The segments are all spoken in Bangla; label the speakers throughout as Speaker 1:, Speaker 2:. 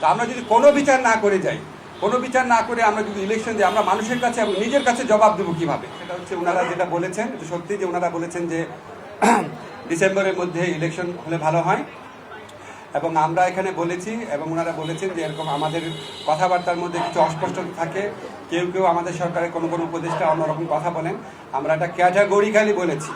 Speaker 1: তা আমরা যদি কোনো বিচার না করে যাই, কোনো বিচার না করে আমরা যদি ইলেকশন দিই, আমরা মানুষের কাছে এবং নিজের কাছে জবাব দেবো কিভাবে? সেটা হচ্ছে ওনারা যেটা বলেছেন, সত্যি যে ওনারা বলেছেন যে ডিসেম্বরের মধ্যে ইলেকশন হলে ভালো হয়, এবং আমরা এখানে বলেছি এবং ওনারা বলেছেন যে এরকম আমাদের কথাবার্তার মধ্যে কিছু অস্পষ্ট থাকে, কেউ কেউ আমাদের সরকারের কোনো কোনো উপদেষ্টা অন্যরকম কথা বলেন। আমরা এটা ক্যাটাগরিক্যালি বলেছি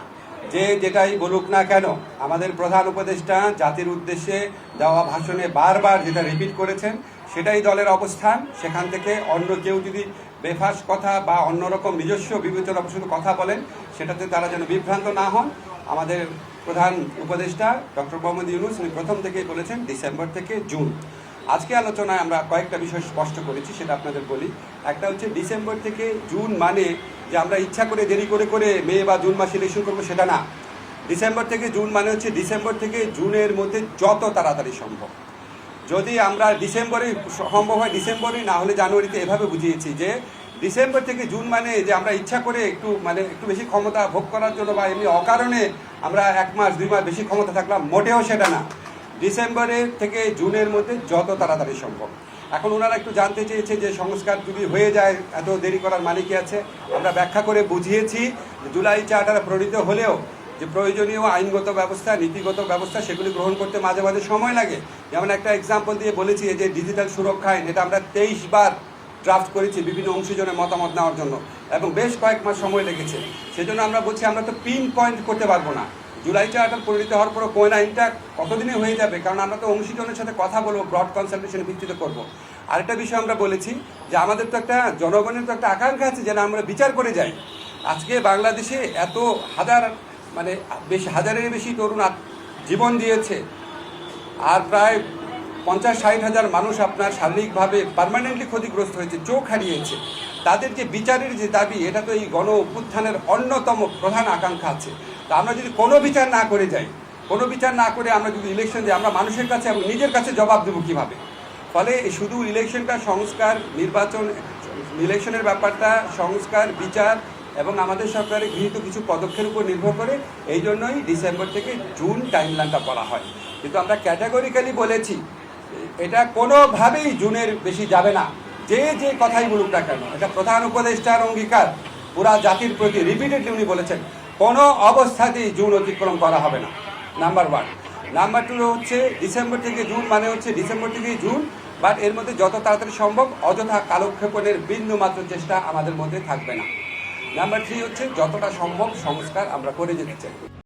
Speaker 1: যে যেটাই বলুক না কেন, আমাদের প্রধান উপদেষ্টা জাতির উদ্দেশ্যে দেওয়া ভাষণে বারবার যেটা রিপিট করেছেন সেটাই দলের অবস্থান। সেখান থেকে অন্য কেউ যদি বেফাস কথা বা অন্যরকম নিজস্ব বিবেচনা শুধু কথা বলেন, সেটাতে তারা যেন বিভ্রান্ত না হন। আমাদের প্রধান উপদেষ্টা ডক্টর মোহাম্মদ ইউনূস উনি প্রথম থেকেই বলেছেন ডিসেম্বর থেকে জুন। আজকে আলোচনায় আমরা কয়েকটা বিষয় স্পষ্ট করেছি, সেটা আপনাদের বলি। একটা হচ্ছে ডিসেম্বর থেকে জুন মানে যে আমরা ইচ্ছা করে দেরি করে করে মে বা জুন মাসে ইলেকশন করবো, সেটা না। ডিসেম্বর থেকে জুন মানে হচ্ছে ডিসেম্বর থেকে জুনের মধ্যে যত তাড়াতাড়ি সম্ভব। যদি আমরা ডিসেম্বরে সম্ভব হয় ডিসেম্বরে, না হলে জানুয়ারিতে, এভাবে বুঝিয়েছি যে ডিসেম্বর থেকে জুন মানে যে আমরা ইচ্ছা করে একটু বেশি ক্ষমতা ভোগ করার জন্য বা এমনি অকারণে আমরা 1 মাস 2 মাস বেশি ক্ষমতা থাকলাম, মোটেও সেটা না। ডিসেম্বরের থেকে জুনের মধ্যে যত তাড়াতাড়ি সম্ভব। এখন ওনারা একটু জানতে চেয়েছে যে সংস্কার যদি হয়ে যায় এত দেরি করার মানে কি আছে। আমরা ব্যাখ্যা করে বুঝিয়েছি জুলাই চার্টার প্রণীত হলেও যে প্রয়োজনীয় আইনগত ব্যবস্থা, নীতিগত ব্যবস্থা, সেগুলি গ্রহণ করতে মাঝে মাঝে সময় লাগে। যেমন একটা এক্সাম্পল দিয়ে বলেছি যে ডিজিটাল সুরক্ষা আইন, এটা আমরা 23 বার ড্রাফট করেছি বিভিন্ন অংশীজনের মতামত নেওয়ার জন্য, এবং বেশ কয়েক মাস সময় লেগেছে। সেজন্য আমরা বলছি আমরা তো পিন পয়েন্ট করতে পারবো না জুলাই চার্টার পরিণত হওয়ার পরও কোন আইনটা কতদিনে হয়ে যাবে, কারণ আমরা তো অংশীজনের সাথে কথা বলবো, ব্রড কনসালটেশনের ভিত্তিতে করবো। আরেকটা বিষয় আমরা বলেছি যে আমাদের তো একটা জনগণের তো একটা আকাঙ্ক্ষা আছে যেন আমরা বিচার করে যাই। আজকে বাংলাদেশে এত হাজারের বেশি তরুণ জীবন দিয়েছে, আর প্রায় 50-60 হাজার মানুষ আপনার শারীরিকভাবে পার্মানেন্টলি ক্ষতিগ্রস্ত হয়েছে, চোখ হারিয়েছে। তাদের যে বিচারের যে দাবি, এটা তো এই গণ অভ্যুত্থানের অন্যতম প্রধান আকাঙ্ক্ষা আছে। তা আমরা যদি কোনো বিচার না করে যাই, কোনো বিচার না করে আমরা যদি ইলেকশন দিই, আমরা মানুষের কাছে এবং নিজের কাছে জবাব দেবো কীভাবে? ফলে শুধু ইলেকশনটা সংস্কার, নির্বাচন, ইলেকশনের ব্যাপারটা সংস্কার, বিচার এবং আমাদের সরকারের গৃহীত কিছু পদক্ষেপের উপর নির্ভর করে। এই জন্যই ডিসেম্বর থেকে জুন টাইমলাইনটা বলা হয়। কিন্তু আমরা ক্যাটাগরিক্যালি বলেছি এটা কোনোভাবেই জুনের বেশি যাবে না, যে যে কথাই বলুক না কেন। এটা প্রধান উপদেষ্টার অঙ্গীকার পুরা জাতির প্রতি, রিপিটেডলি উনি বলেছেন কোনো অবস্থাতেই জুন অতিক্রম করা হবে না, নাম্বার 1। নাম্বার 2 হচ্ছে ডিসেম্বর থেকে জুন মানে হচ্ছে ডিসেম্বর থেকেই জুন, বাট এর মধ্যে যত তাড়াতাড়ি সম্ভব অযথা কালক্ষেপণের বিন্দু মাত্র চেষ্টা আমাদের মধ্যে থাকবে না। নাম্বার 3 হচ্ছে যতটা সম্ভব সংস্কার আমরা করে যেতে চাই।